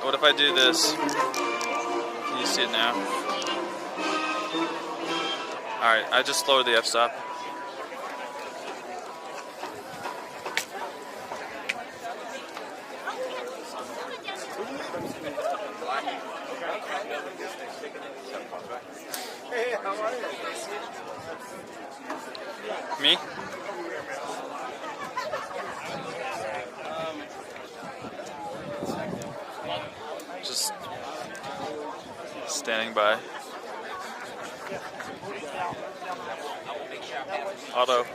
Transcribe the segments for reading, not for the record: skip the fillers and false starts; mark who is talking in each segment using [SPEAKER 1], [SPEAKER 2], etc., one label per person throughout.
[SPEAKER 1] What if I do this? Can you see it now? Alright, I just lowered the f-stop.
[SPEAKER 2] Hey, how are you?
[SPEAKER 1] Me? Just standing by. Auto.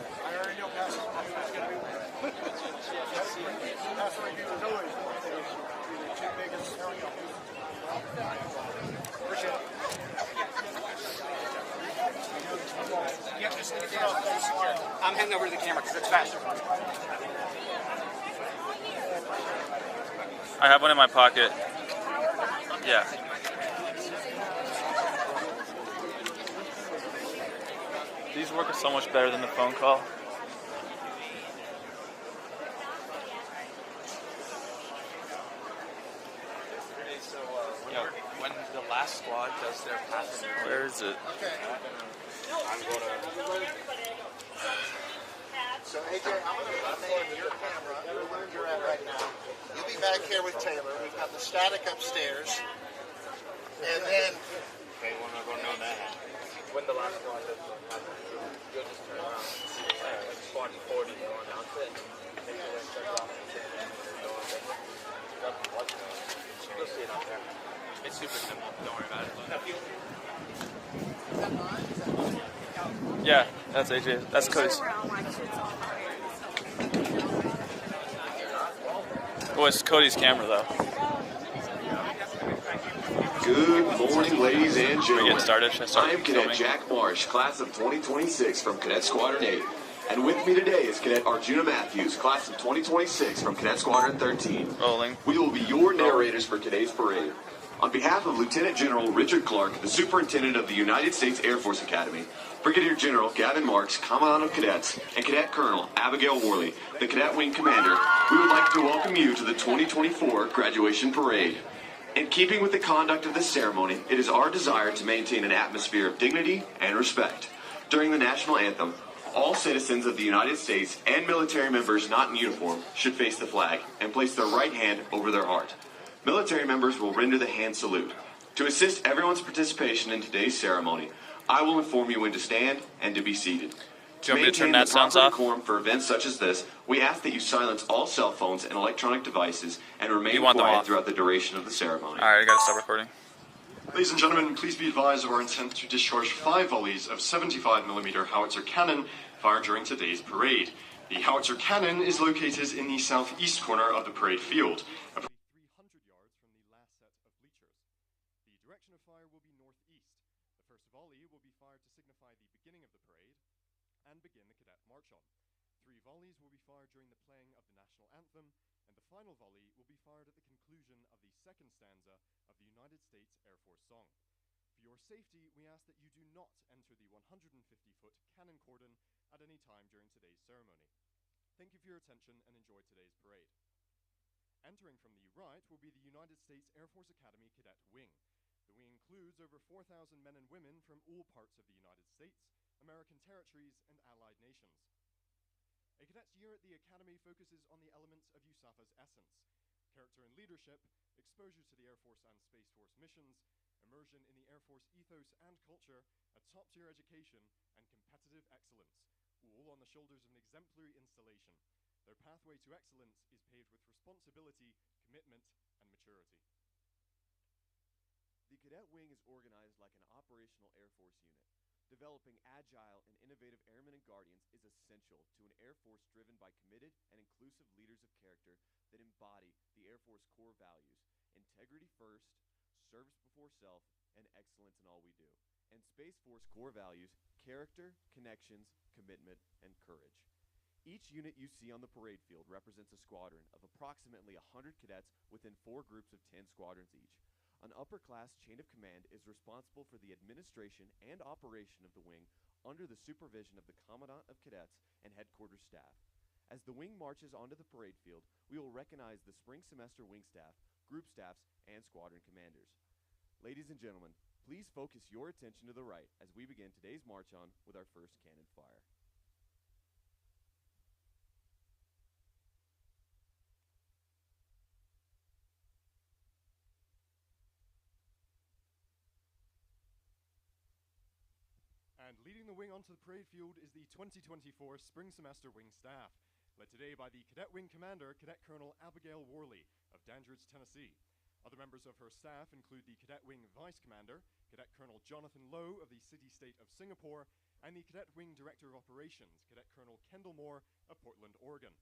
[SPEAKER 2] I'm heading over to the camera because it's faster.
[SPEAKER 1] I have one in my pocket. Yeah. These work so much better than the phone call.
[SPEAKER 3] When the last squad does their passing,
[SPEAKER 1] Where is it?
[SPEAKER 3] I'm gonna.
[SPEAKER 4] So AJ, I'm going to name your camera, where you're at right now. You'll be back here with Taylor. We've got the static upstairs. And then...
[SPEAKER 3] Okay, we're not going to know that. When the last squad does their passing, you'll just turn around and see like squad 40 go announce it. Take the list, check off, and go on there. You'll see it up there. It's super simple. Don't worry about it.
[SPEAKER 1] Yeah, that's AJ. That's Cody's. Oh, it's Cody's camera though.
[SPEAKER 5] Good morning, ladies and
[SPEAKER 1] We're
[SPEAKER 5] gentlemen.
[SPEAKER 1] getting started. Should I start
[SPEAKER 5] I am Cadet
[SPEAKER 1] filming?
[SPEAKER 5] Jack Marsh, class of 2026 from Cadet Squadron 8. And with me today is Cadet Arjuna Matthews, class of 2026 from Cadet Squadron 13.
[SPEAKER 1] Rolling.
[SPEAKER 5] We will be your narrators for today's parade. On behalf of Lieutenant General Richard Clark, the Superintendent of the United States Air Force Academy, Brigadier General Gavin Marks, Commandant of Cadets, and Cadet Colonel Abigail Worley, the Cadet Wing Commander, we would like to welcome you to the 2024 Graduation Parade. In keeping with the conduct of this ceremony, it is our desire to maintain an atmosphere of dignity and respect. During the national anthem, all citizens of the United States and military members not in uniform should face the flag and place their right hand over their heart. Military members will render the hand salute. To assist everyone's participation in today's ceremony, I will inform you when to stand and to be seated.
[SPEAKER 1] Do you want me to turn
[SPEAKER 5] maintain
[SPEAKER 1] that
[SPEAKER 5] the
[SPEAKER 1] sounds
[SPEAKER 5] proper
[SPEAKER 1] off?
[SPEAKER 5] decorum for events such as this, we ask that you silence all cell phones and electronic devices and remain
[SPEAKER 1] You want them
[SPEAKER 5] quiet
[SPEAKER 1] off.
[SPEAKER 5] throughout the duration of the ceremony.
[SPEAKER 1] Alright, I gotta stop recording.
[SPEAKER 6] Ladies and gentlemen, please be advised of our intent to discharge 5 volleys of 75mm howitzer cannon fired during today's parade. The howitzer cannon is located in the southeast corner of the parade field, approximately 300 yards from the last set of bleachers. The direction of fire will be northeast. The first volley will be fired to signify the beginning of the parade and begin the cadet march on. 3 volleys will be fired during the playing of the national anthem, and the final volley will be fired at the conclusion of the second stanza of the United States Air Force song. For your safety, we ask that you do not enter the 150-foot cannon cordon at any time during today's ceremony. Thank you for your attention and enjoy today's parade. Entering from the right will be the United States Air Force Academy Cadet Wing. The wing includes over 4,000 men and women from all parts of the United States, American territories, and allied nations. A cadet's year at the Academy focuses on the elements of USAFA's essence: character and leadership, exposure to the Air Force and Space Force missions, immersion in the Air Force ethos and culture, a top-tier education, and competitive excellence, all on the shoulders of an exemplary installation. Their pathway to excellence is paved with responsibility, commitment, and maturity.
[SPEAKER 7] The Cadet Wing is organized like an operational Air Force unit. Developing agile and innovative airmen and guardians is essential to an Air Force driven by committed and inclusive leaders of character that embody the Air Force core values: integrity first, service before self, and excellence in all we do. And Space Force core values: character, connections, commitment, and courage. Each unit you see on the parade field represents a squadron of approximately 100 cadets within 4 groups of 10 squadrons each. An upper-class chain of command is responsible for the administration and operation of the wing under the supervision of the Commandant of Cadets and headquarters staff. As the wing marches onto the parade field, we will recognize the spring semester wing staff, group staffs, and squadron commanders. Ladies and gentlemen, please focus your attention to the right as we begin today's march-on with our first cannon fire.
[SPEAKER 6] And leading the wing onto the parade field is the 2024 Spring Semester Wing Staff, led today by the Cadet Wing Commander, Cadet Colonel Abigail Worley of Dandridge, Tennessee. Other members of her staff include the Cadet Wing Vice Commander, Cadet Colonel Jonathan Lowe of the City-State of Singapore, and the Cadet Wing Director of Operations, Cadet Colonel Kendall Moore of Portland, Oregon.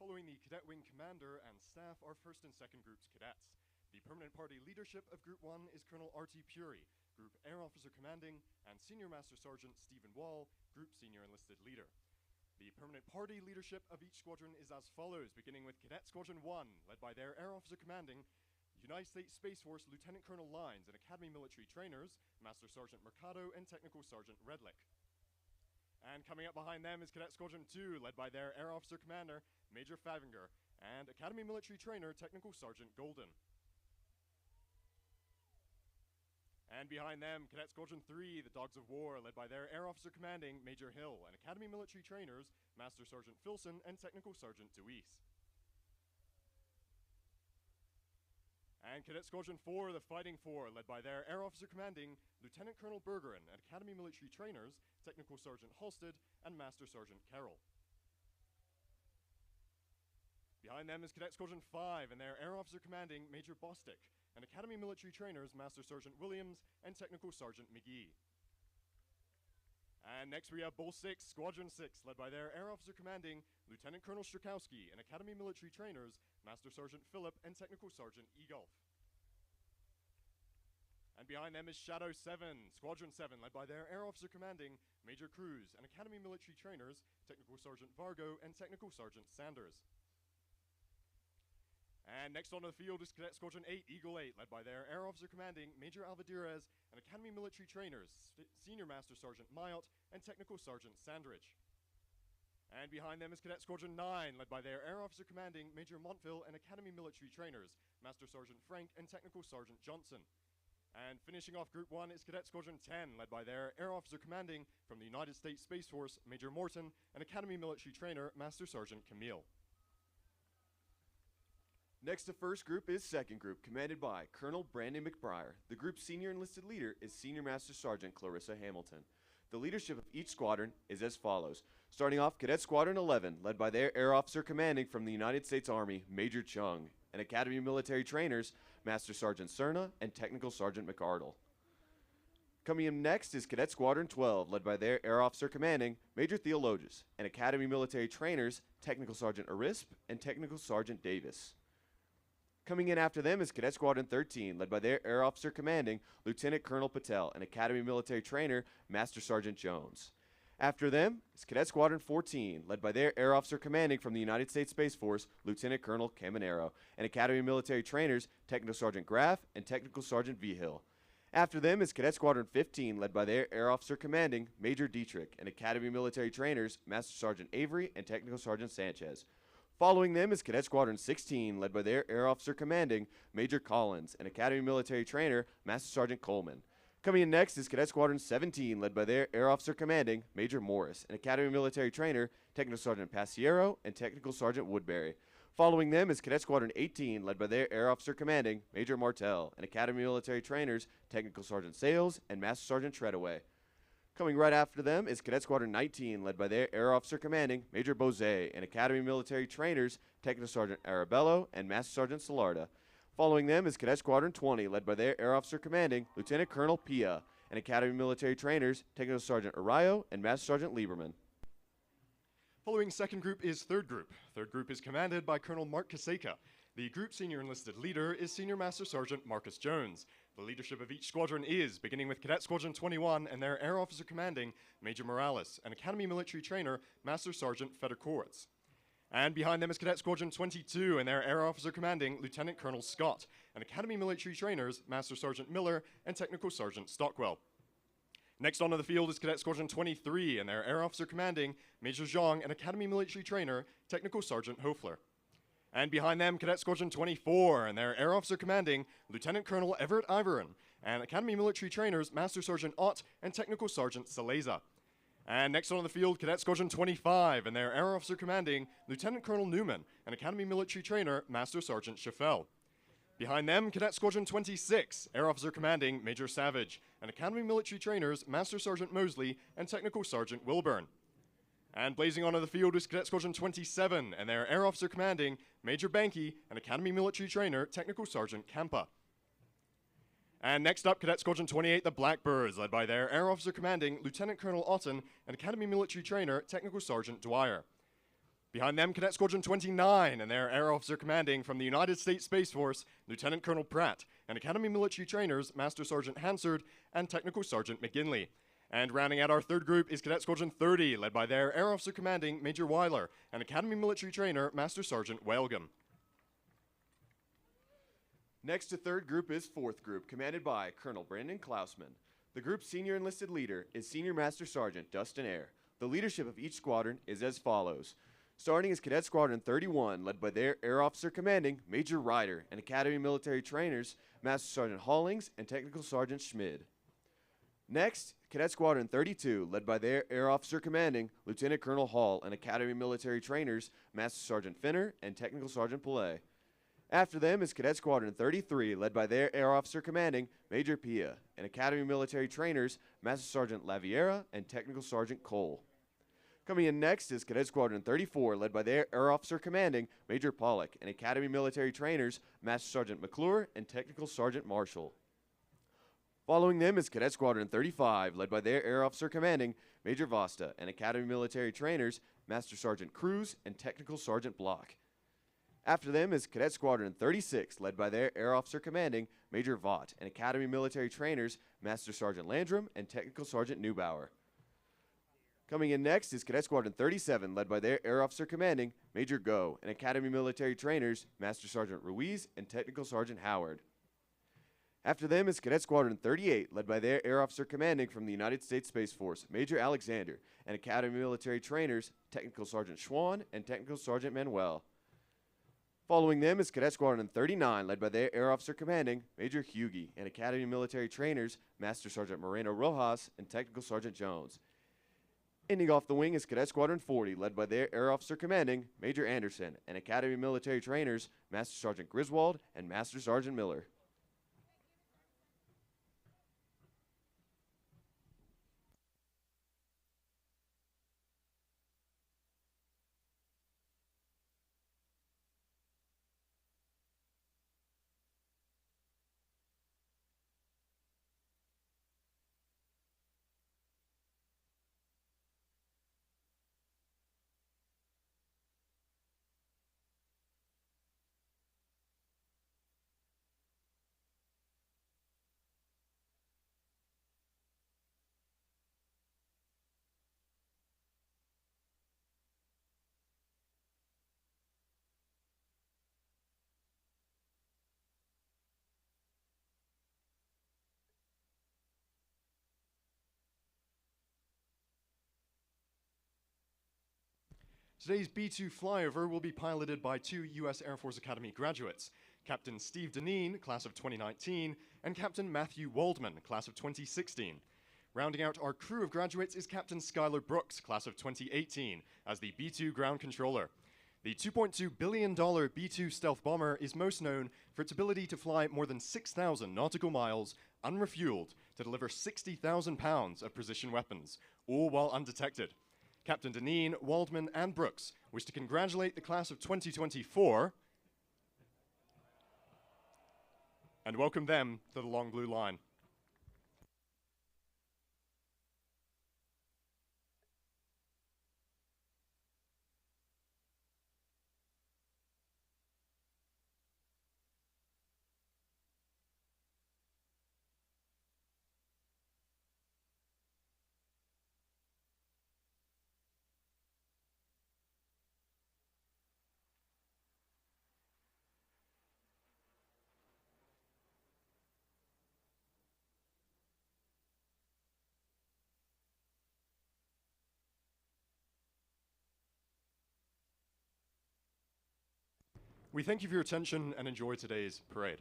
[SPEAKER 6] Following the Cadet Wing Commander and staff are 1st and 2nd Groups cadets. The permanent party leadership of Group 1 is Colonel R.T. Puri, Group Air Officer Commanding, and Senior Master Sergeant Stephen Wall, Group Senior Enlisted Leader. The permanent party leadership of each squadron is as follows, beginning with Cadet Squadron 1, led by their Air Officer Commanding, United States Space Force Lieutenant Colonel Lines and Academy Military Trainers, Master Sergeant Mercado and Technical Sergeant Redlick. And coming up behind them is Cadet Squadron 2, led by their Air Officer Commander, Major Favinger, and Academy Military Trainer, Technical Sergeant Golden. And behind them, Cadet Squadron 3, the Dogs of War, led by their Air Officer Commanding, Major Hill, and Academy Military Trainers, Master Sergeant Filson and Technical Sergeant Deweese. And Cadet Squadron 4, the Fighting Four, led by their Air Officer Commanding, Lieutenant Colonel Bergeron, and Academy Military Trainers, Technical Sergeant Halstead, and Master Sergeant Carroll. Behind them is Cadet Squadron 5 and their Air Officer Commanding, Major Bostick, and Academy Military Trainers, Master Sergeant Williams, and Technical Sergeant McGee. And next we have Bull 6, Squadron 6, led by their Air Officer Commanding, Lieutenant Colonel Strakowski, and Academy Military Trainers, Master Sergeant Phillip, and Technical Sergeant Egolf. And behind them is Shadow 7, Squadron 7, led by their Air Officer Commanding, Major Cruz, and Academy Military Trainers, Technical Sergeant Vargo, and Technical Sergeant Sanders. And next onto the field is Cadet Squadron 8, Eagle 8, led by their Air Officer Commanding, Major Alvadirez, and Academy Military Trainers, Senior Master Sergeant Mayot, and Technical Sergeant Sandridge. And behind them is Cadet Squadron 9, led by their Air Officer Commanding, Major Montville, and Academy Military Trainers, Master Sergeant Frank, and Technical Sergeant Johnson. And finishing off Group 1 is Cadet Squadron 10, led by their Air Officer Commanding, from the United States Space Force, Major Morton, and Academy Military Trainer, Master Sergeant Camille.
[SPEAKER 7] Next to 1st Group is 2nd Group, commanded by Colonel Brandon McBriar. The group's senior enlisted leader is Senior Master Sergeant Clarissa Hamilton. The leadership of each squadron is as follows. Starting off, Cadet Squadron 11, led by their Air Officer Commanding from the United States Army, Major Chung, and Academy Military Trainers, Master Sergeant Cerna and Technical Sergeant McArdle. Coming in next is Cadet Squadron 12, led by their Air Officer Commanding, Major Theologus, and Academy Military Trainers, Technical Sergeant Arisp and Technical Sergeant Davis. Coming in after them is Cadet Squadron 13, led by their Air Officer Commanding, Lieutenant Colonel Patel, and Academy Military Trainer, Master Sergeant Jones. After them is Cadet Squadron 14, led by their Air Officer Commanding from the United States Space Force, Lieutenant Colonel Caminero, and Academy Military Trainers, Technical Sergeant Graff and Technical Sergeant Vigil. After them is Cadet Squadron 15, led by their Air Officer Commanding, Major Dietrich, and Academy Military Trainers, Master Sergeant Avery and Technical Sergeant Sanchez. Following them is Cadet Squadron 16, led by their Air Officer Commanding, Major Collins, and Academy Military Trainer, Master Sergeant Coleman. Coming in next is Cadet Squadron 17, led by their Air Officer Commanding, Major Morris, and Academy Military Trainer, Technical Sergeant Passiero, and Technical Sergeant Woodbury. Following them is Cadet Squadron 18, led by their Air Officer Commanding, Major Martell, and Academy Military Trainers, Technical Sergeant Sales, and Master Sergeant Treadaway. Coming right after them is Cadet Squadron 19, led by their Air Officer Commanding, Major Bozet, and Academy Military Trainers, Technical Sergeant Arabello, and Master Sergeant Salarda. Following them is Cadet Squadron 20, led by their Air Officer Commanding, Lieutenant Colonel Pia, and Academy Military Trainers, Technical Sergeant Arayo, and Master Sergeant Lieberman.
[SPEAKER 6] Following 2nd Group is 3rd Group. 3rd Group is commanded by Colonel Mark Kaseka. The group senior enlisted leader is Senior Master Sergeant Marcus Jones. The The leadership of each squadron is, beginning with Cadet Squadron 21 and their Air Officer Commanding, Major Morales, and Academy Military Trainer, Master Sergeant Fedorkowitz. And behind them is Cadet Squadron 22 and their Air Officer Commanding, Lieutenant Colonel Scott, and Academy Military Trainers, Master Sergeant Miller and Technical Sergeant Stockwell. Next onto the field is Cadet Squadron 23 and their Air Officer Commanding, Major Zhang, and Academy Military Trainer, Technical Sergeant Hofler. And behind them, Cadet Squadron 24 and their Air Officer Commanding, Lieutenant Colonel Everett Ivorin, and Academy Military Trainers, Master Sergeant Ott and Technical Sergeant Saleza. And next on the field, Cadet Squadron 25 and their Air Officer Commanding, Lieutenant Colonel Newman, and Academy Military Trainer, Master Sergeant Schaffel. Behind them, Cadet Squadron 26, Air Officer Commanding, Major Savage, and Academy Military Trainers, Master Sergeant Mosley, and Technical Sergeant Wilburn. And blazing onto the field is Cadet Squadron 27 and their Air Officer Commanding, Major Banky, and Academy Military Trainer, Technical Sergeant Kampa. And next up, Cadet Squadron 28, the Blackbirds, led by their Air Officer Commanding, Lieutenant Colonel Otten, and Academy Military Trainer, Technical Sergeant Dwyer. Behind them, Cadet Squadron 29 and their Air Officer Commanding from the United States Space Force, Lieutenant Colonel Pratt, and Academy Military Trainers, Master Sergeant Hansard, and Technical Sergeant McGinley. And rounding out our third group is Cadet Squadron 30, led by their Air Officer Commanding, Major Weiler, and Academy Military Trainer, Master Sergeant Whalgum.
[SPEAKER 7] Next to third group is fourth group, commanded by Colonel Brandon Klausman. The group's senior enlisted leader is Senior Master Sergeant Dustin Eyre. The leadership of each squadron is as follows. Starting is Cadet Squadron 31, led by their Air Officer Commanding, Major Ryder, and Academy Military Trainers, Master Sergeant Hollings and Technical Sergeant Schmid. Next, Cadet Squadron 32, led by their Air Officer Commanding, Lieutenant Colonel Hall, and Academy Military Trainers, Master Sergeant Finner and Technical Sergeant Pillay. After them is Cadet Squadron 33, led by their Air Officer Commanding, Major Pia, and Academy Military Trainers, Master Sergeant Laviera and Technical Sergeant Cole. Coming in next is Cadet Squadron 34, led by their Air Officer Commanding, Major Pollock, and Academy Military Trainers, Master Sergeant McClure and Technical Sergeant Marshall. Following them is Cadet Squadron 35, led by their Air Officer Commanding, Major Vasta, and Academy Military Trainers, Master Sergeant Cruz and Technical Sergeant Block. After them is Cadet Squadron 36, led by their Air Officer Commanding, Major Vaught, and Academy Military Trainers, Master Sergeant Landrum and Technical Sergeant Neubauer. Coming in next is Cadet Squadron 37, led by their Air Officer Commanding, Major Go, and Academy Military Trainers, Master Sergeant Ruiz and Technical Sergeant Howard. After them is Cadet Squadron 38, led by their Air Officer Commanding from the United States Space Force, Major Alexander, and Academy Military Trainers, Technical Sergeant Schwann and Technical Sergeant Manuel. Following them is Cadet Squadron 39, led by their Air Officer Commanding, Major Hughie, and Academy Military Trainers, Master Sergeant Moreno Rojas and Technical Sergeant Jones. Ending off the wing is Cadet Squadron 40, led by their Air Officer Commanding, Major Anderson, and Academy Military Trainers, Master Sergeant Griswold and Master Sergeant Miller.
[SPEAKER 6] Today's B-2 flyover will be piloted by two U.S. Air Force Academy graduates, Captain Steve Deneen, class of 2019, and Captain Matthew Waldman, class of 2016. Rounding out our crew of graduates is Captain Skylar Brooks, class of 2018, as the B-2 ground controller. The $2.2 billion B-2 stealth bomber is most known for its ability to fly more than 6,000 nautical miles unrefueled to deliver 60,000 pounds of precision weapons, all while undetected. Captain Deneen, Waldman, and Brooks wish to congratulate the class of 2024 and welcome them to the Long Blue Line. We thank you for your attention and enjoy today's parade.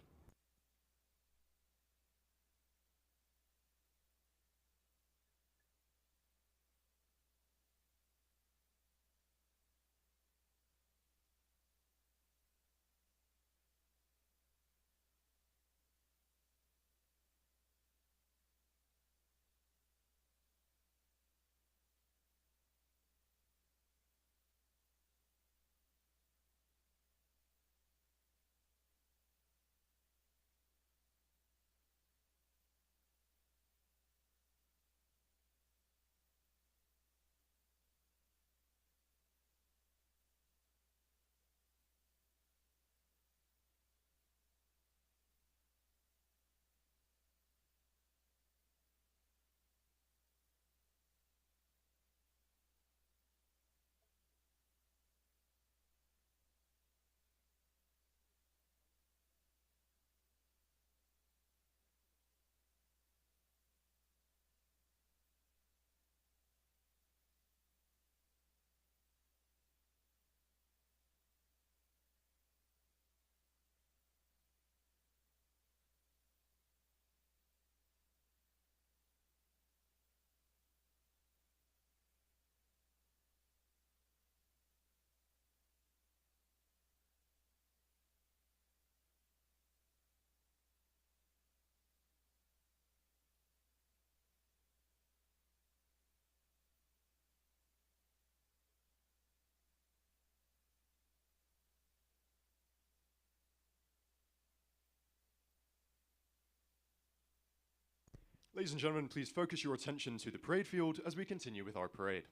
[SPEAKER 6] Ladies and gentlemen, please focus your attention to the parade field as we continue with our parade.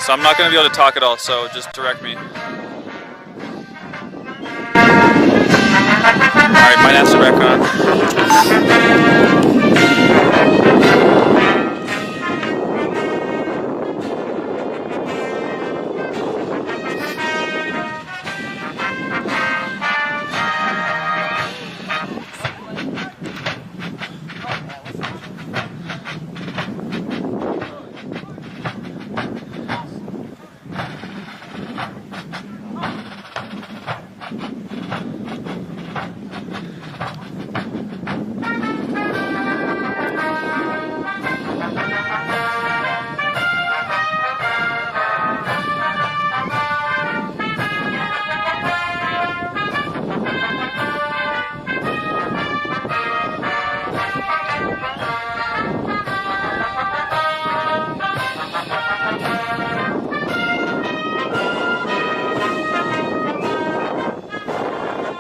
[SPEAKER 1] So I'm not going to be able to talk at all, so just direct me. Alright, might have to back on.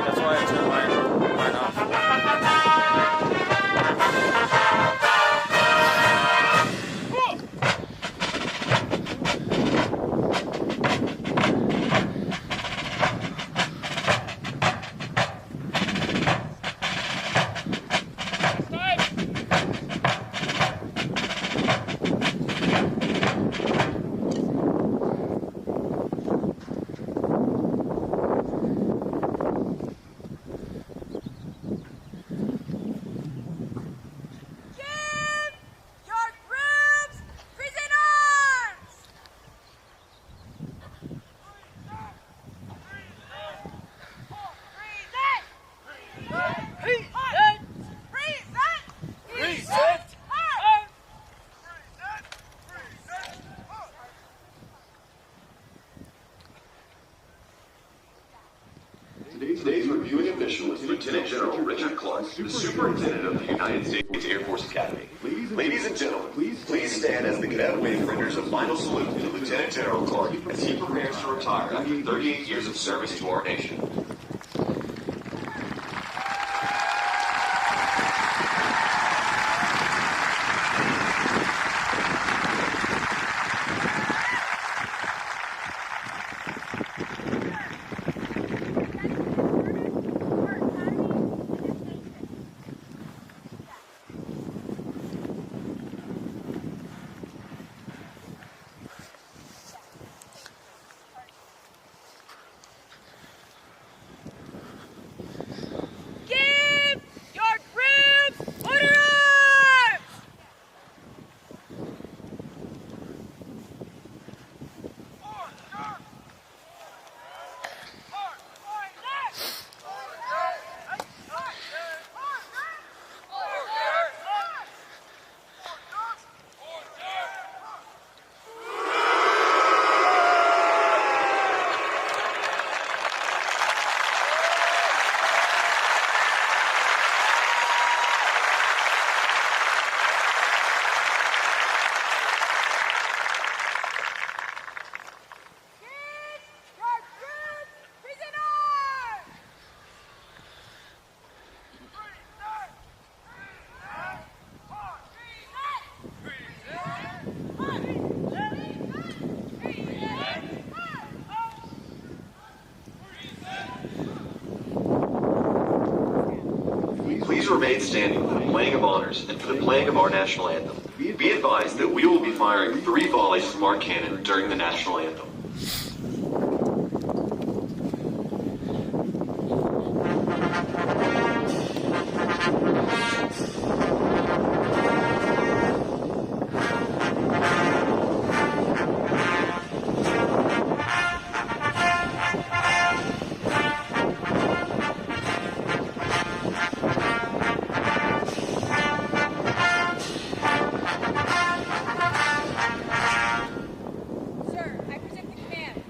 [SPEAKER 1] That's why I turned mine off.
[SPEAKER 5] Today's reviewing official is Lieutenant General Richard Clark, the Superintendent of the United States Air Force Academy. Ladies and gentlemen, please stand as the Cadet Wing renders a final salute to Lieutenant General Clark as he prepares to retire after 38 years of service to our nation. Please remain standing for the playing of honors and for the playing of our national anthem. Be advised that we will be firing 3 volleys from our cannon during the national anthem.
[SPEAKER 8] Sir, I present the command.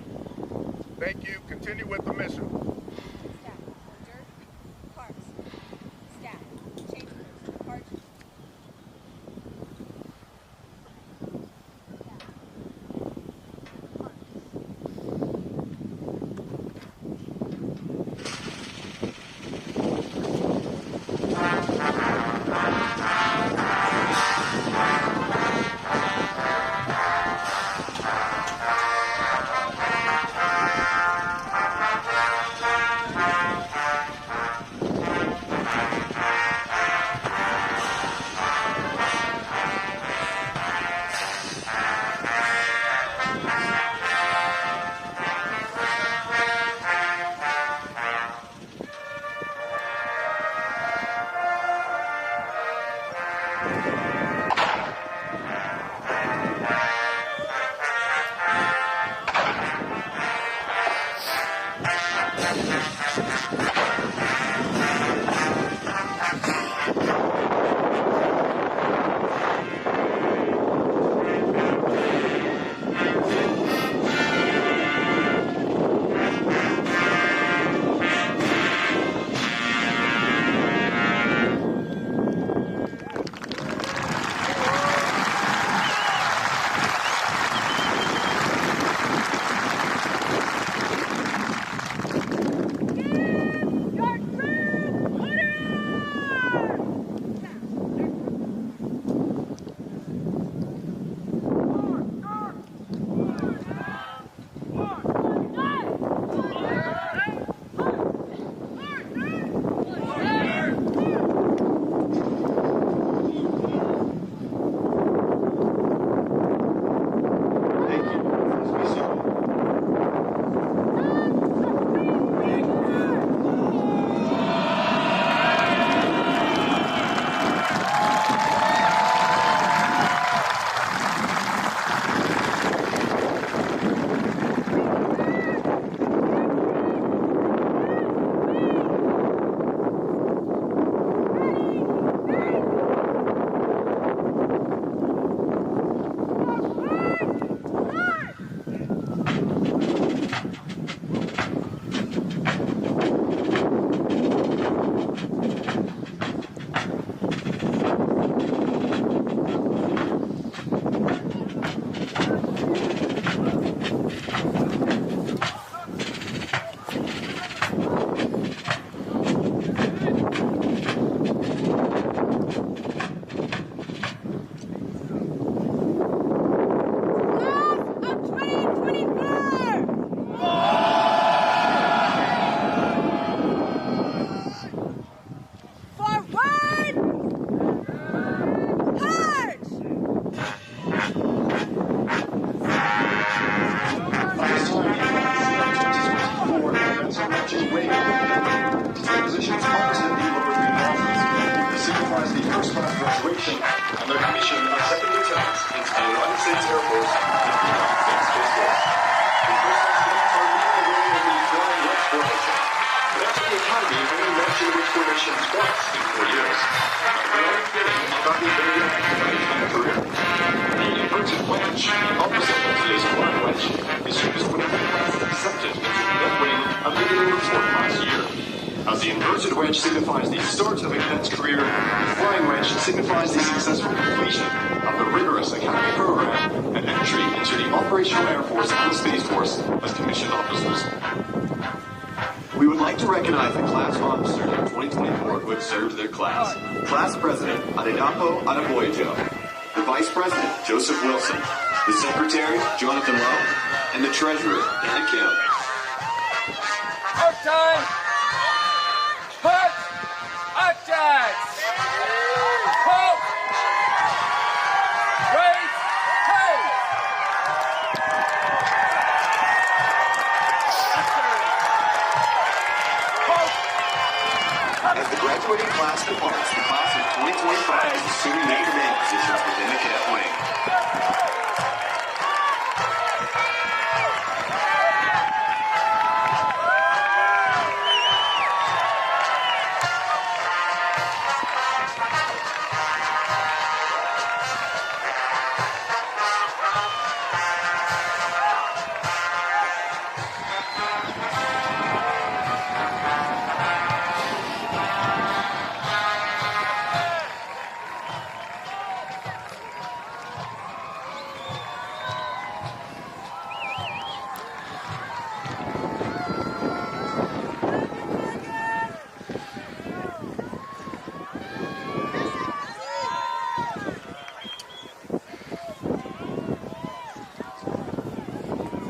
[SPEAKER 6] start of a cadet's career, the flying wedge signifies the successful completion of the rigorous academy program and entry into the Operational Air Force and the Space Force as commissioned officers.
[SPEAKER 5] We would like to recognize the class officers of 2024 who have served their class. Class President Adedapo Adeboyejo, the Vice President Joseph Wilson, the Secretary Jonathan Lowe, and the Treasurer Anna Kim.
[SPEAKER 2] Out time! Put! Objects! Halt! Raise! Hey!
[SPEAKER 5] As the graduating class departs, the class of 2025 is assuming main command positions within the Cadet Wing.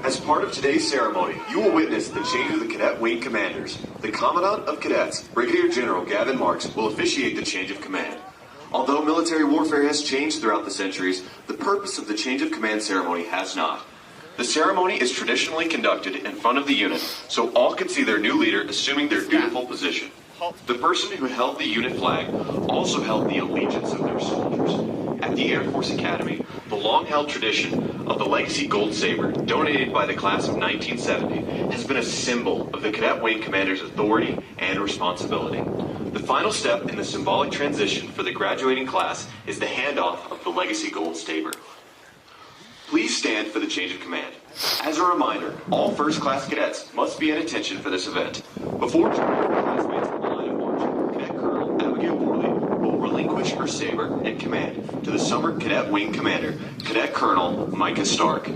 [SPEAKER 5] As part of today's ceremony, you will witness the change of the Cadet Wing commanders. The Commandant of Cadets, Brigadier General Gavin Marks, will officiate the change of command. Although military warfare has changed throughout the centuries, the purpose of the change of command ceremony has not. The ceremony is traditionally conducted in front of the unit, so all can see their new leader assuming their dutiful position. The person who held the unit flag also held the allegiance of their soldiers. At the Air Force Academy, the long-held tradition of the Legacy Gold Saber, donated by the class of 1970, has been a symbol of the Cadet Wing Commander's authority and responsibility. The final step in the symbolic transition for the graduating class is the handoff of the Legacy Gold Saber. Please stand for the change of command. As a reminder, all first-class cadets must be in attention for this event. Before joining their classmates in the line of march, Cadet Colonel Abigail Morley will relinquish her saber and command to the Summer Cadet Wing Commander, Cadet Colonel Micah Stark.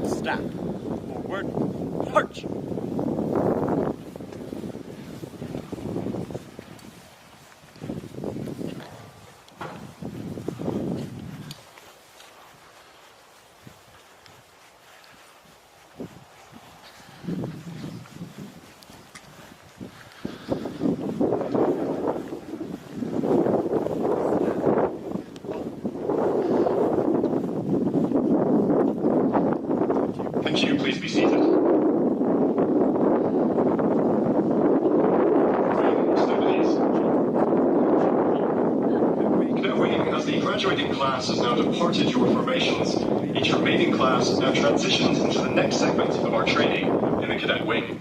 [SPEAKER 2] Stop. Forward. March.
[SPEAKER 6] Thank you. Please be seated. Cadet Wing, as the graduating class has now departed your formations, each remaining class now transitions into the next segment of our training in the Cadet Wing.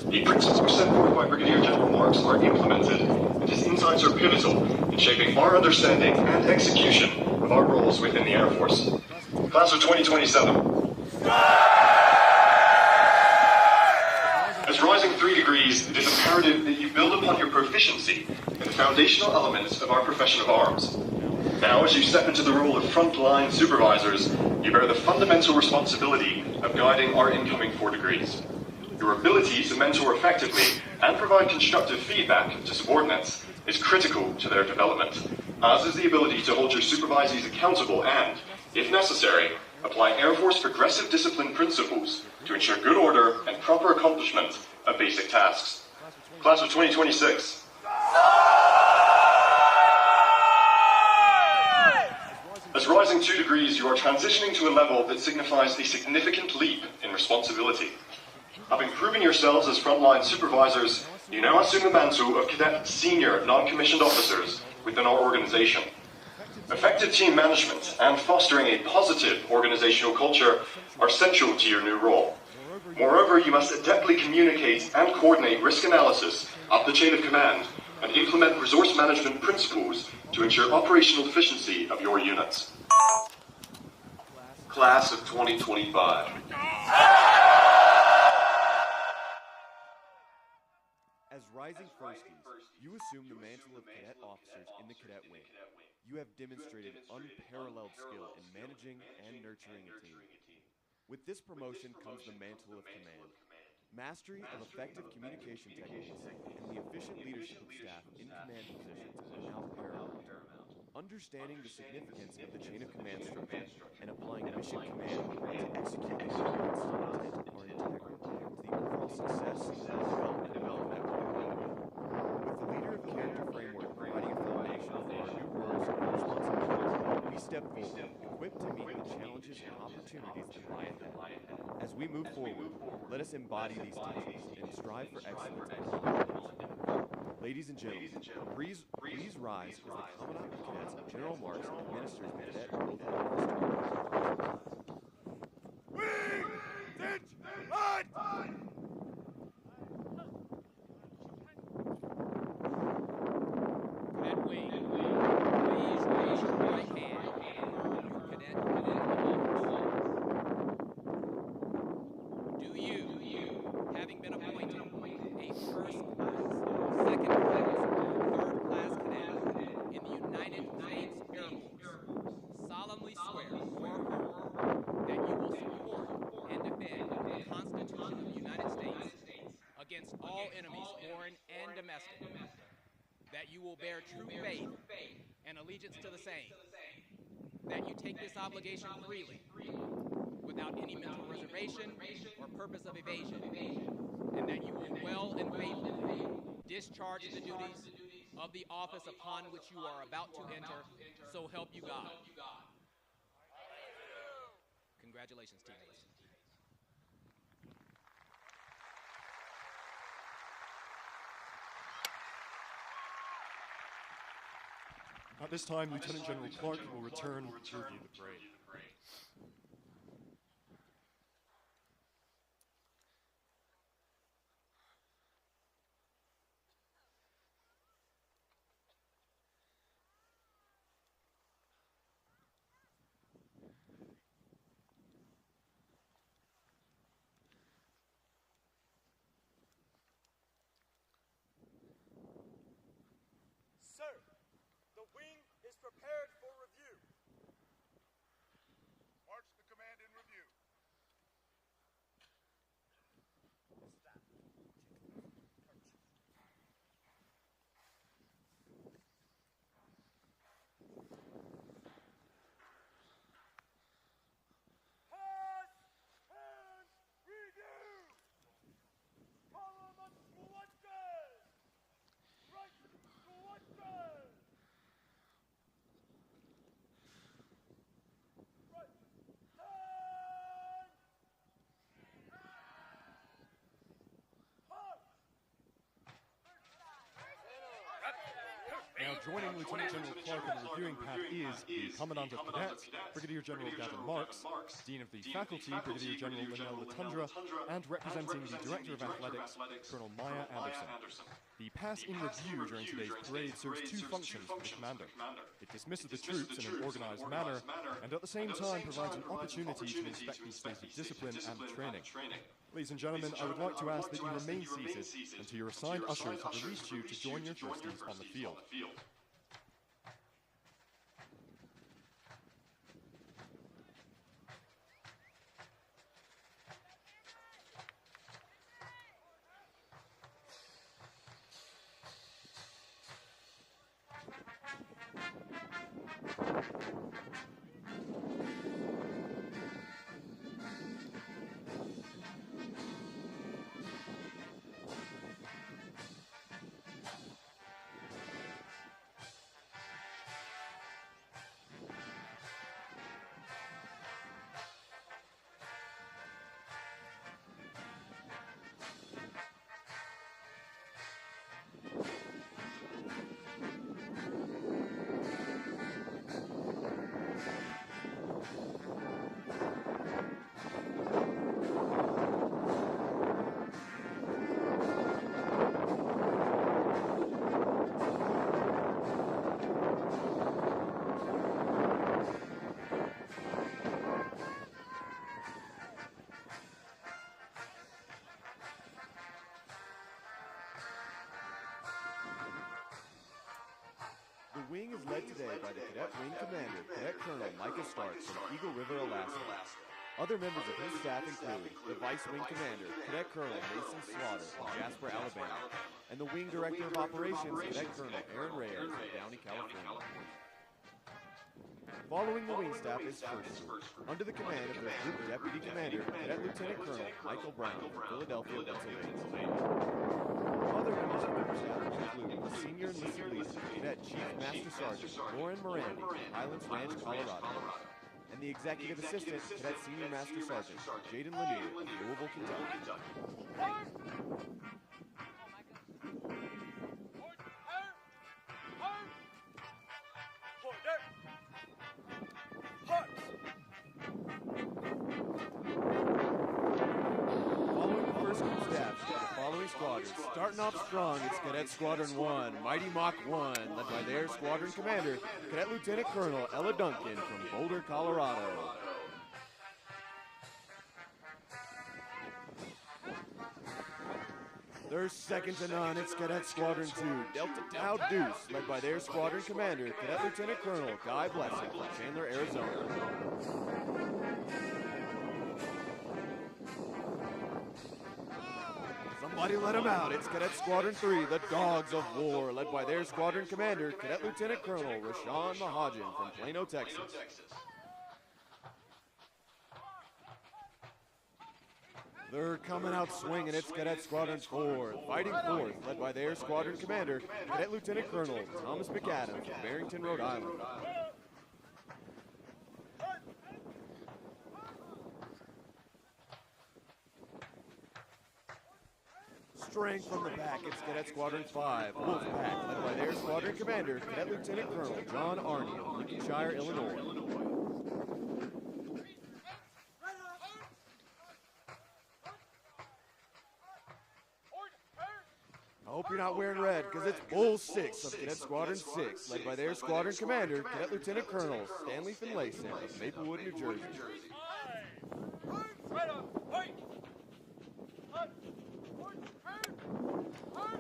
[SPEAKER 6] The principles set forth by Brigadier General Marks are implemented, and his insights are pivotal in shaping our understanding and execution of our roles within the Air Force. Class of 2027. As rising 3 degrees, it is imperative that you build upon your proficiency in the foundational elements of our profession of arms. Now, as you step into the role of frontline supervisors, you bear the fundamental responsibility of guiding our incoming 4 degrees. Your ability to mentor effectively and provide constructive feedback to subordinates is critical to their development, as is the ability to hold your supervisees accountable and, if necessary, apply Air Force progressive discipline principles to ensure good order and proper accomplishment of basic tasks. Class of 2026. As rising 2 degrees, you are transitioning to a level that signifies a significant leap in responsibility. Having proven yourselves as frontline supervisors, you now assume the mantle of cadet senior non-commissioned officers within our organization. Effective team management and fostering a positive organizational culture are central to your new role. Moreover, you must adeptly communicate and coordinate risk analysis up the chain of command and implement resource management principles to ensure operational efficiency of your units. Class of 2025.
[SPEAKER 7] As rising Firsties, you assume the mantle of cadet officers in the Cadet Wing. You have demonstrated unparalleled skill in managing and nurturing a team. With this promotion comes the mantle of command. Mastery of effective communication techniques and the efficient leadership of staff in command positions are now paramount. Understanding the significance of the chain of command structure and applying mission command to execute the orders of intent are integral to the overall success and development of the network. With the leader of character framework providing a foundation for our new roles and responsibilities, we step forward, equipped to meet the challenges and opportunities that lie ahead. As we move forward, let us embody these teachings and strive for excellence in all endeavors. Ladies and gentlemen, please rise as the Commandant of Cadets, General Marks, administers the cadet oath of office.
[SPEAKER 8] Cadet Wing, please raise your right hand and your cadet do you, having been appointed a first class, second class, or third class cadet in the United States Air Force, solemnly swear or affirm that you will support and defend the Constitution of the United States against all enemies, foreign and domestic, that you will bear true faith and allegiance to the same, that you take this obligation freely, without any mental reservation or purpose of evasion, and that you will well and faithfully discharge the duties of the office upon which you are about to enter, so help you God. Congratulations, teammates.
[SPEAKER 6] At this time, Lieutenant General Clark will return to review the parade.
[SPEAKER 9] Sir, the wing is prepared for review. March the command in review. Pass and review. Column of squadrons. Right squadron.
[SPEAKER 6] Now joining Lieutenant General Clark in the reviewing pad is the Commandant of Cadets, Brigadier General Gavin Marks, Dean of the Faculty, Brigadier General Linnell Latundra, and representing the Director of Athletics, Colonel Maya Anderson. The pass in review during today's parade serves two functions for the commander. It dismisses the troops in an organized manner, and at the same time provides an opportunity to inspect the state of discipline and training. Ladies and gentlemen, I would like to ask that you remain seated until your assigned ushers have released you to join your firsties on the field.
[SPEAKER 7] wing is led today by the Cadet Wing Commander, Cadet Colonel Micah Starks from Eagle River, Alaska. Other members of his staff include the Vice Wing Commander, Cadet Colonel Mason Slaughter from Jasper, Alabama, and the Wing Director of Operations, Cadet Colonel Aaron Reyes from Downey, California. Following the wing staff is First Group, under the command of their Group Deputy Commander, Cadet Lieutenant Colonel Michael Brown from Philadelphia, Pennsylvania. Other members of the staff include the Senior Enlisted Leader, Cadet Chief Master Sergeant Lauren Morandi from Highlands Ranch, Colorado, and the Executive Assistant, Cadet Senior Master Sergeant Jaden Lanier of Louisville, Kentucky. Following the First Group staff, the following squadrons. Starting off strong, it's Cadet Squadron 1, Mighty Mach 1, led by their squadron commander, Cadet Lieutenant Colonel Ella Duncan from Boulder, Colorado. Their second to none, it's Cadet Squadron 2, Delta Tau Deuce, led by their squadron commander, Cadet Lieutenant Colonel Guy Blessing from Chandler, Arizona. Somebody let him out. It's Cadet Squadron 3, the Dogs of War, led by their squadron commander, Cadet Lieutenant Colonel Rashawn Mahajan from Plano, Texas. They're coming out swinging. It's Cadet Squadron 4, fighting fourth, led by their squadron commander, Cadet Lieutenant Colonel Thomas McAdams from Barrington, Rhode Island. Strength from the back, it's Cadet Squadron 5, Wolfpack, led by their squadron commander, Cadet Lieutenant Colonel John Arney of Lincolnshire, Illinois. I hope you're not wearing red, because it's Bull 6 of Cadet Squadron 6, led by their squadron commander, Cadet Lieutenant Colonel Stanley Finlayson of Maplewood, New Jersey.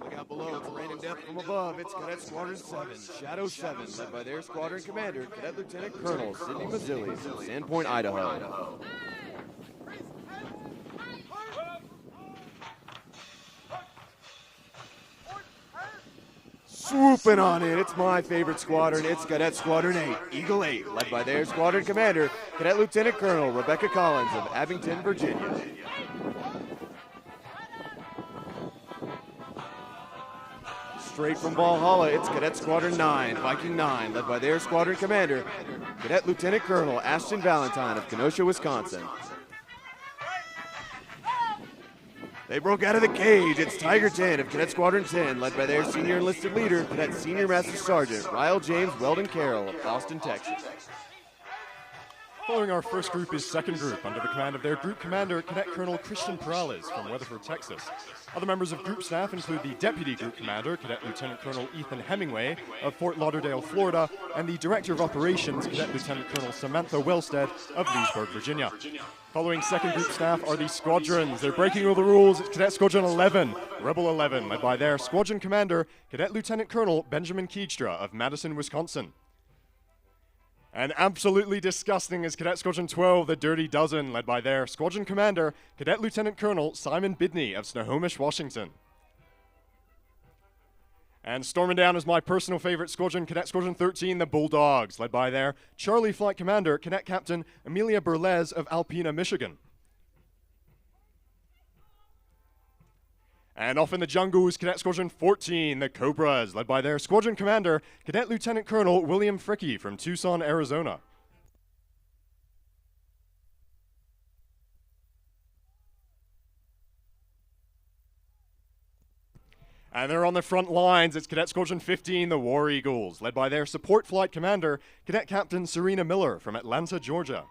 [SPEAKER 7] Look out below, it's raining death from above. It's Cadet Squadron 7, Shadow 7, led by their squadron commander, Cadet Lieutenant Colonel Sidney Mazzilli from Sandpoint, Idaho. Swooping on in, it's my favorite squadron. It's Cadet Squadron 8, Eagle 8, led by their squadron commander, Cadet Lieutenant Colonel Rebecca Collins of Abington, Virginia. Straight from Valhalla, it's Cadet Squadron 9, Viking 9, led by their squadron commander, Cadet Lieutenant Colonel Ashton Valentine of Kenosha, Wisconsin. They broke out of the cage. It's Tiger 10 of Cadet Squadron 10, led by their senior enlisted leader, Cadet Senior Master Sergeant Ryle James Weldon Carroll of Austin, Texas.
[SPEAKER 10] Following our first group is second group, under the command of their group commander, Cadet Colonel Christian Perales from Weatherford, Texas. Other members of group staff include the deputy group commander, Cadet Lieutenant Colonel Ethan Hemingway of Fort Lauderdale, Florida, and the director of operations, Cadet Lieutenant Colonel Samantha Wellstead of Leesburg, Virginia. Following second group staff are the squadrons. They're breaking all the rules. It's Cadet Squadron 11, Rebel 11, led by their squadron commander, Cadet Lieutenant Colonel Benjamin Keegstra of Madison, Wisconsin. And absolutely disgusting is Cadet Squadron 12, the Dirty Dozen, led by their squadron commander, Cadet Lieutenant Colonel Simon Bidney of Snohomish, Washington. And storming down is my personal favorite squadron, Cadet Squadron 13, the Bulldogs, led by their Charlie Flight Commander, Cadet Captain Amelia Berlez of Alpena, Michigan. And off in the jungle is Cadet Squadron 14, the Cobras, led by their squadron commander, Cadet Lieutenant Colonel William Fricke from Tucson, Arizona. And they're on the front lines. It's Cadet Squadron 15, the War Eagles, led by their support flight commander, Cadet Captain Serena Miller from Atlanta, Georgia.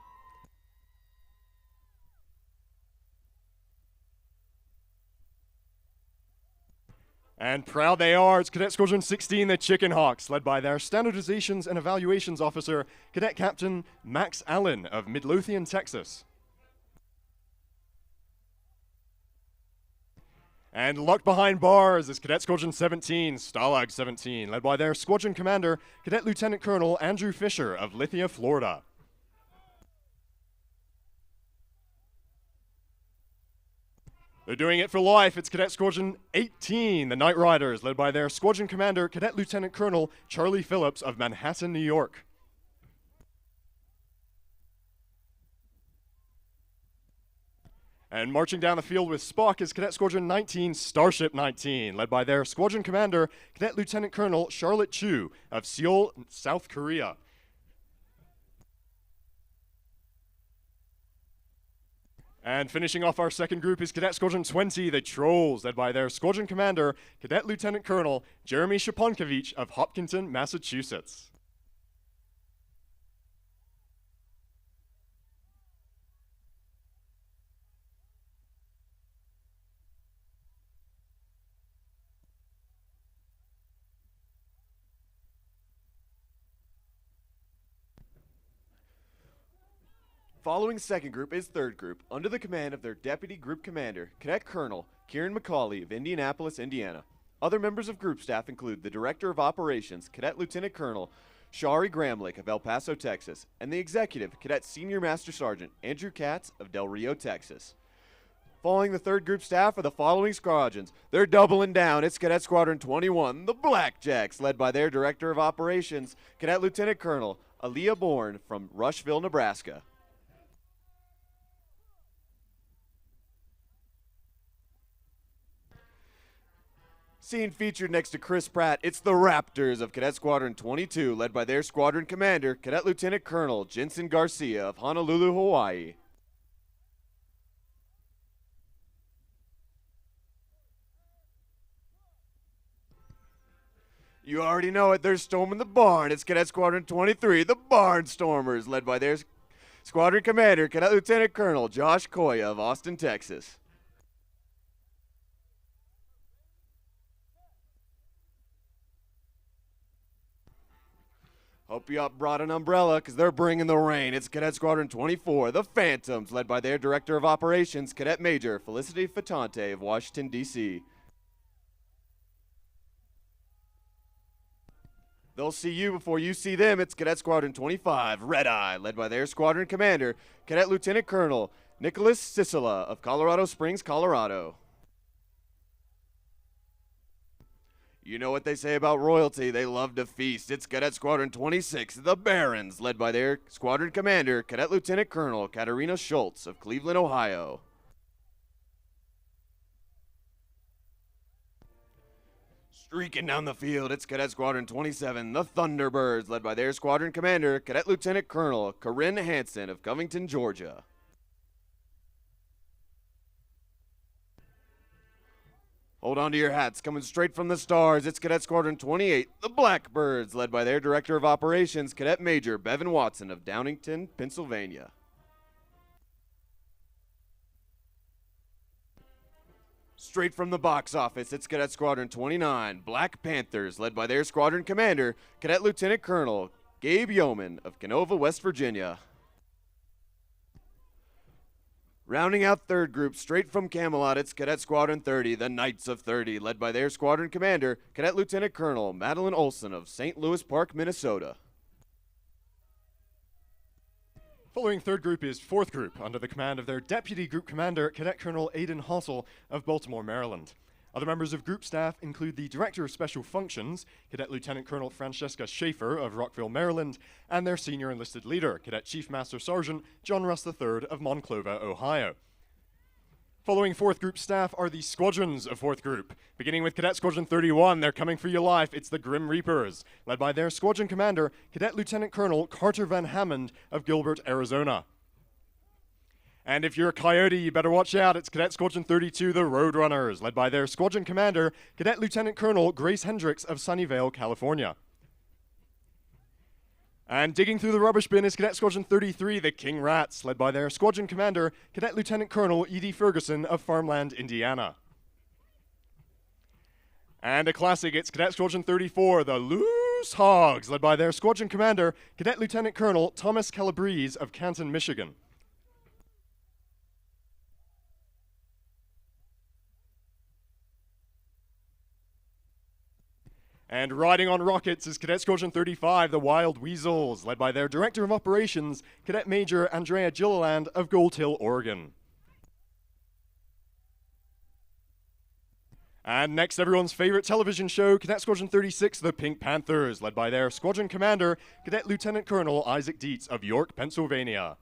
[SPEAKER 10] And proud they are, it's Cadet Squadron 16, the Chicken Hawks, led by their Standardizations and Evaluations Officer, Cadet Captain Max Allen of Midlothian, Texas. And locked behind bars is Cadet Squadron 17, Stalag 17, led by their squadron commander, Cadet Lieutenant Colonel Andrew Fisher of Lithia, Florida. They're doing it for life. It's Cadet Squadron 18, the Night Riders, led by their squadron commander, Cadet Lieutenant Colonel Charlie Phillips of Manhattan, New York. And marching down the field with Spock is Cadet Squadron 19, Starship 19, led by their squadron commander, Cadet Lieutenant Colonel Charlotte Chu of Seoul, South Korea. And finishing off our second group is Cadet Squadron 20, the Trolls, led by their squadron commander, Cadet Lieutenant Colonel Jeremy Shaponkevich of Hopkinton, Massachusetts.
[SPEAKER 7] Following second group is third group, under the command of their deputy group commander, Cadet Colonel Kieran McCauley of Indianapolis, Indiana. Other members of group staff include the Director of Operations, Cadet Lieutenant Colonel Shari Gramlich of El Paso, Texas, and the Executive, Cadet Senior Master Sergeant Andrew Katz of Del Rio, Texas. Following the third group staff are the following squadrons. They're doubling down. It's Cadet Squadron 21, the Blackjacks, led by their Director of Operations, Cadet Lieutenant Colonel Aaliyah Bourne from Rushville, Nebraska. Scene featured next to Chris Pratt, it's the Raptors of Cadet Squadron 22, led by their squadron commander, Cadet Lieutenant Colonel Jensen Garcia of Honolulu, Hawaii. You already know it, they're storming the barn. It's Cadet Squadron 23, the Barnstormers, led by their squadron commander, Cadet Lieutenant Colonel Josh Koya of Austin, Texas. Hope you brought an umbrella, because they're bringing the rain. It's Cadet Squadron 24, the Phantoms, led by their Director of Operations, Cadet Major Felicity Fatante of Washington, D.C. They'll see you before you see them. It's Cadet Squadron 25, Red Eye, led by their squadron commander, Cadet Lieutenant Colonel Nicholas Sisela of Colorado Springs, Colorado. You know what they say about royalty, they love to feast. It's Cadet Squadron 26, the Barons, led by their squadron commander, Cadet Lieutenant Colonel Katarina Schultz of Cleveland, Ohio. Streaking down the field, it's Cadet Squadron 27, the Thunderbirds, led by their squadron commander, Cadet Lieutenant Colonel Corinne Hansen of Covington, Georgia. Hold on to your hats, coming straight from the stars, it's Cadet Squadron 28, the Blackbirds, led by their Director of Operations, Cadet Major Bevan Watson of Downingtown, Pennsylvania. Straight from the box office, it's Cadet Squadron 29, Black Panthers, led by their squadron commander, Cadet Lieutenant Colonel Gabe Yeoman of Canova, West Virginia. Rounding out third group, straight from Camelot, it's Cadet Squadron 30, the Knights of 30, led by their squadron commander, Cadet Lieutenant Colonel Madeline Olson of St. Louis Park, Minnesota.
[SPEAKER 10] Following third group is fourth group, under the command of their deputy group commander, Cadet Colonel Aidan Hossel of Baltimore, Maryland. Other members of group staff include the Director of Special Functions, Cadet Lieutenant Colonel Francesca Schaefer of Rockville, Maryland, and their senior enlisted leader, Cadet Chief Master Sergeant John Russ III of Monclova, Ohio. Following fourth group staff are the squadrons of fourth group. Beginning with Cadet Squadron 31, they're coming for your life. It's the Grim Reapers, led by their squadron commander, Cadet Lieutenant Colonel Carter Van Hammond of Gilbert, Arizona. And if you're a coyote, you better watch out. It's Cadet Squadron 32, the Roadrunners, led by their squadron commander, Cadet Lieutenant Colonel Grace Hendricks of Sunnyvale, California. And digging through the rubbish bin is Cadet Squadron 33, the King Rats, led by their squadron commander, Cadet Lieutenant Colonel Edie Ferguson of Farmland, Indiana. And a classic, it's Cadet Squadron 34, the Loose Hogs, led by their squadron commander, Cadet Lieutenant Colonel Thomas Calabrese of Canton, Michigan. And riding on rockets is Cadet Squadron 35, the Wild Weasels, led by their Director of Operations, Cadet Major Andrea Gilliland of Gold Hill, Oregon. And next, everyone's favorite television show, Cadet Squadron 36, the Pink Panthers, led by their Squadron Commander, Cadet Lieutenant Colonel Isaac Dietz of York, Pennsylvania.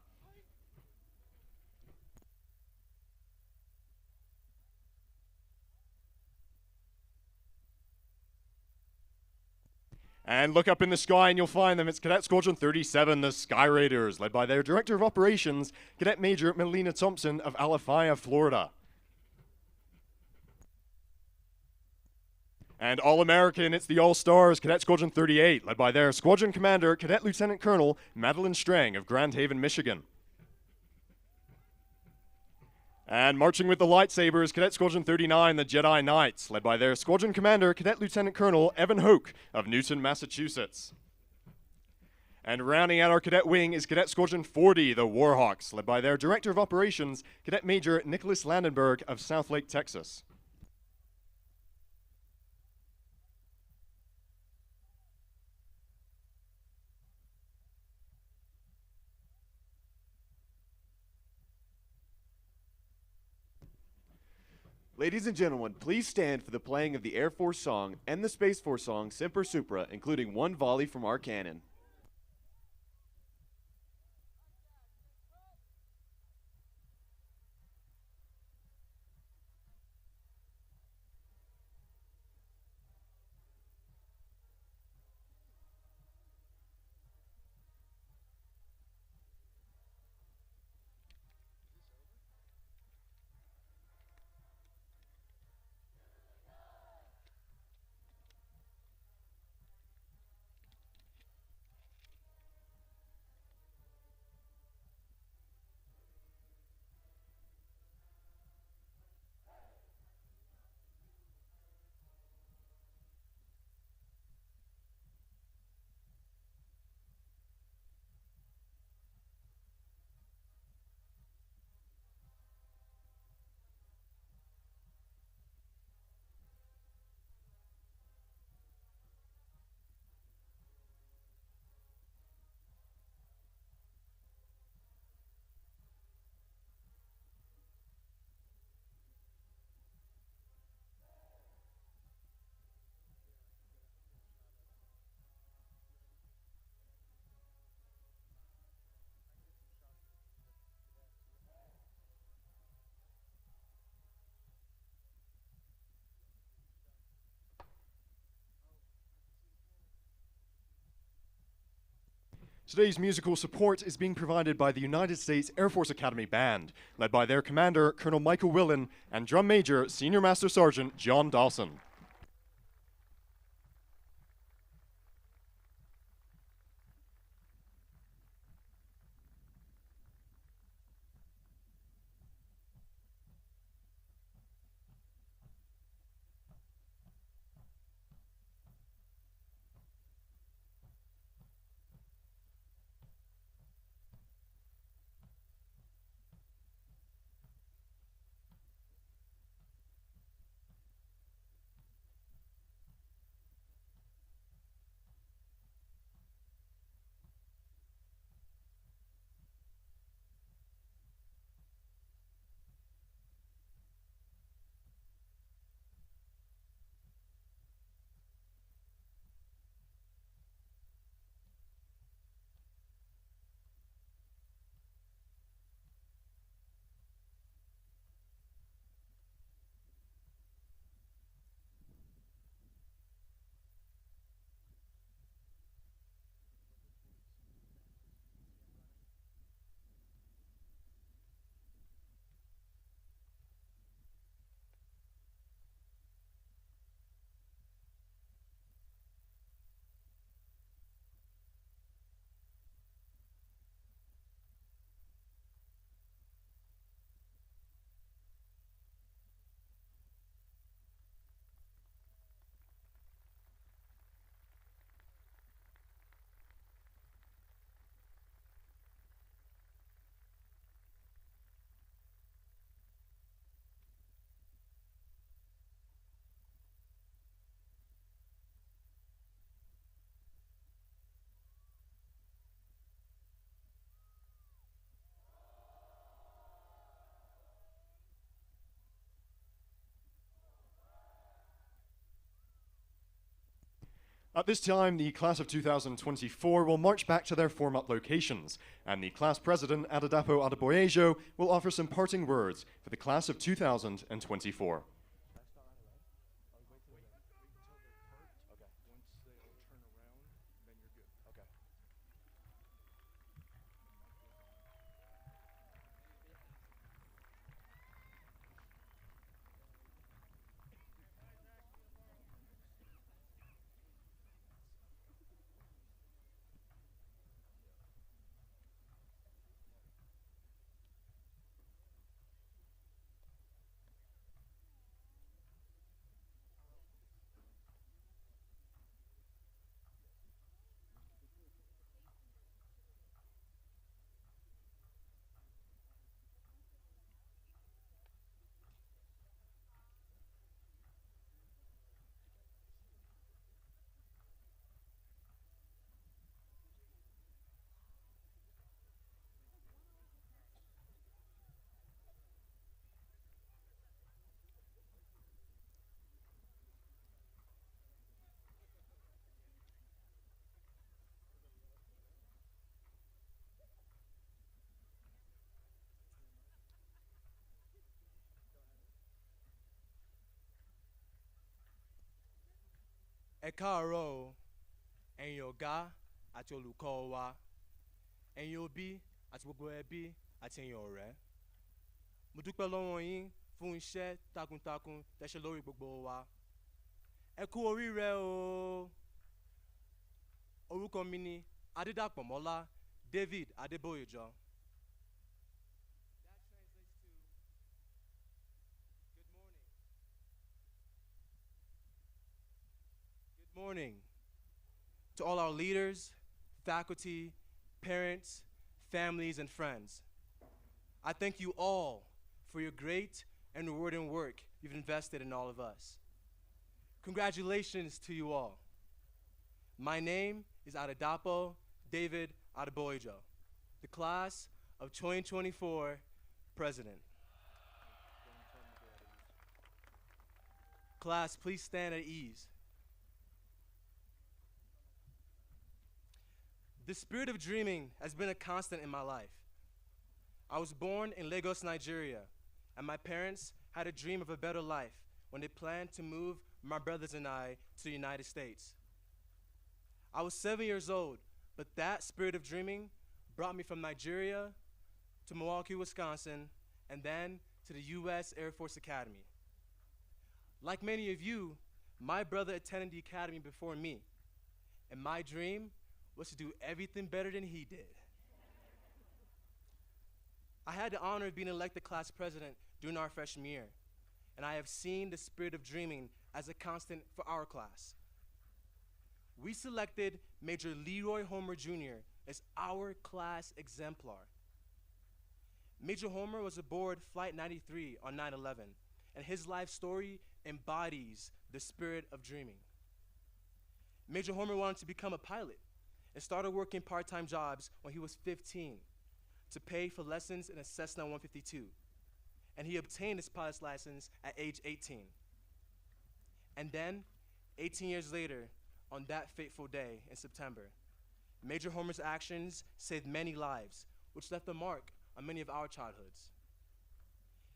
[SPEAKER 10] And look up in the sky and you'll find them. It's Cadet Squadron 37, the Sky Raiders, led by their Director of Operations, Cadet Major Melina Thompson of Alafaya, Florida. And All-American, it's the All-Stars, Cadet Squadron 38, led by their Squadron Commander, Cadet Lieutenant Colonel Madeline Strang of Grand Haven, Michigan. And marching with the lightsabers, Cadet Squadron 39, the Jedi Knights, led by their Squadron Commander, Cadet Lieutenant Colonel Evan Hoke of Newton, Massachusetts. And rounding out our Cadet Wing is Cadet Squadron 40, the Warhawks, led by their Director of Operations, Cadet Major Nicholas Landenberg of Southlake, Texas.
[SPEAKER 7] Ladies and gentlemen, please stand for the playing of the Air Force song and the Space Force song, Semper Supra, including one volley from our cannon.
[SPEAKER 10] Today's musical support is being provided by the United States Air Force Academy Band, led by their commander, Colonel Michael Willen, and drum major, Senior Master Sergeant John Dawson. At this time, the class of 2024 will march back to their form-up locations, and the class president, Adedapo Adeboyejo, will offer some parting words for the class of 2024.
[SPEAKER 11] Ẹ káàárọ̀ o, ẹ̀yin ọ̀gá àti olùkọ́ wa, ẹ̀yin òbí àti gbogbo ẹbí àti ẹ̀yin ọ̀rẹ́. Mo dúpẹ́ lọ́wọ́ yín fún iṣẹ́ takuntakun tẹ́ ṣe lórí gbogbo wa. Ẹ kú oríire o. Orúkọ mi ni Adédàpọ̀mọ́lá David Adébóyèjọ. Good morning to all our leaders, faculty, parents, families, and friends. I thank you all for your great and rewarding work you've invested in all of us. Congratulations to you all. My name is Adedapo David Adeboyejo, the class of 2024 president. Class, please stand at ease. The spirit of dreaming has been a constant in my life. I was born in Lagos, Nigeria, and my parents had a dream of a better life when they planned to move my brothers and I to the United States. I was 7 years old, but that spirit of dreaming brought me from Nigeria to Milwaukee, Wisconsin, and then to the U.S. Air Force Academy. Like many of you, my brother attended the academy before me, and my dream was to do everything better than he did. I had the honor of being elected class president during our freshman year, and I have seen the spirit of dreaming as a constant for our class. We selected Major Leroy Homer Jr. as our class exemplar. Major Homer was aboard Flight 93 on 9/11, and his life story embodies the spirit of dreaming. Major Homer wanted to become a pilot and started working part-time jobs when he was 15 to pay for lessons in a Cessna 152. And he obtained his pilot's license at age 18. And then, 18 years later, on that fateful day in September, Major Homer's actions saved many lives, which left a mark on many of our childhoods.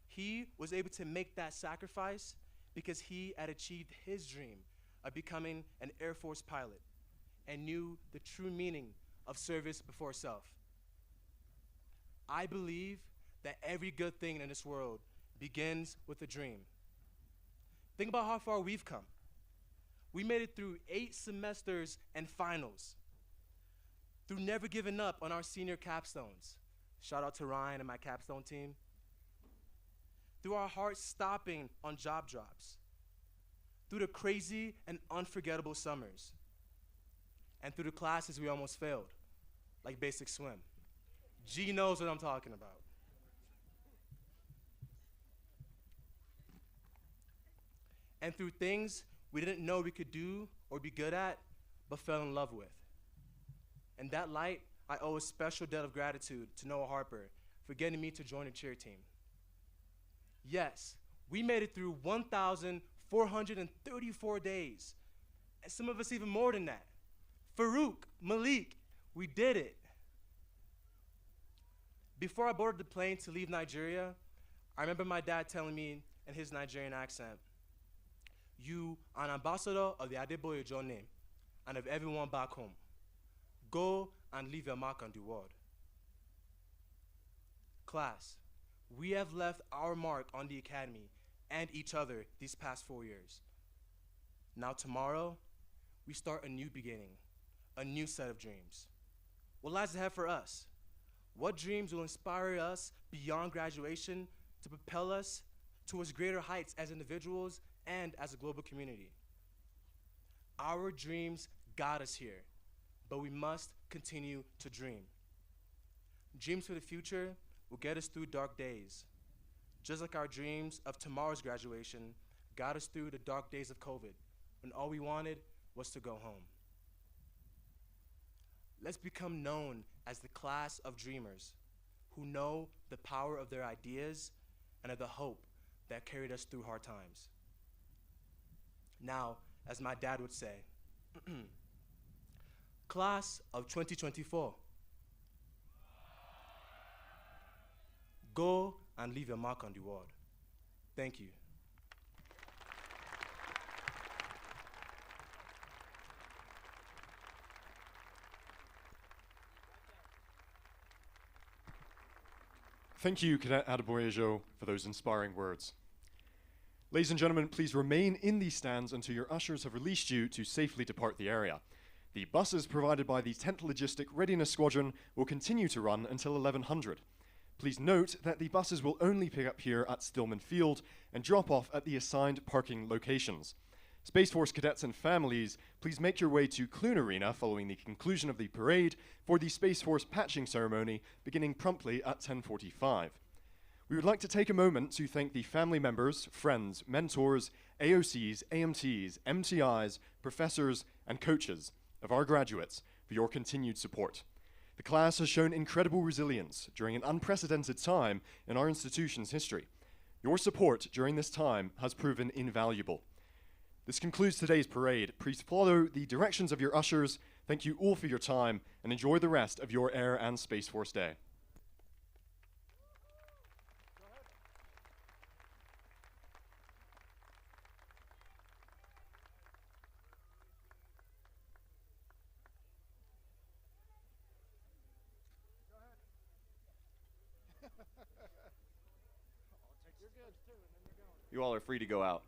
[SPEAKER 11] He was able to make that sacrifice because he had achieved his dream of becoming an Air Force pilot and knew the true meaning of service before self. I believe that every good thing in this world begins with a dream. Think about how far we've come. We made it through 8 semesters and finals, through never giving up on our senior capstones. Shout out to Ryan and my capstone team. Through our hearts stopping on job drops, through the crazy and unforgettable summers, and through the classes we almost failed, like basic swim. G knows what I'm talking about. And through things we didn't know we could do or be good at, but fell in love with. In that light, I owe a special debt of gratitude to Noah Harper for getting me to join the cheer team. Yes, we made it through 1,434 days, And some of us even more than that. Farouk, Malik, we did it. Before I boarded the plane to leave Nigeria, I remember my dad telling me in his Nigerian accent, "You are an ambassador of the Adeboyejo name and of everyone back home. Go and leave your mark on the world." Class, we have left our mark on the academy and each other these past 4 years. Now tomorrow, we start a new beginning, a new set of dreams. What lies ahead for us? What dreams will inspire us beyond graduation to propel us towards greater heights as individuals and as a global community? Our dreams got us here, but we must continue to dream. Dreams for the future will get us through dark days, just like our dreams of tomorrow's graduation got us through the dark days of COVID, when all we wanted was to go home. Let's become known as the class of dreamers who know the power of their ideas and of the hope that carried us through hard times. Now, as my dad would say, class of 2024, go and leave your mark on the world. Thank you.
[SPEAKER 10] Thank you, Cadet Adeboyejo, for those inspiring words. Ladies and gentlemen, please remain in these stands until your ushers have released you to safely depart the area. The buses provided by the 10th Logistic Readiness Squadron will continue to run until 1100. Please note that the buses will only pick up here at Stillman Field and drop off at the assigned parking locations. Space Force cadets and families, please make your way to Clune Arena following the conclusion of the parade for the Space Force patching ceremony beginning promptly at 10:45. We would like to take a moment to thank the family members, friends, mentors, AOCs, AMTs, MTIs, professors, and coaches of our graduates for your continued support. The class has shown incredible resilience during an unprecedented time in our institution's history. Your support during this time has proven invaluable. This concludes today's parade. Please follow the directions of your ushers. Thank you all for your time and enjoy the rest of your Air and Space Force Day.
[SPEAKER 12] You all are free to go out.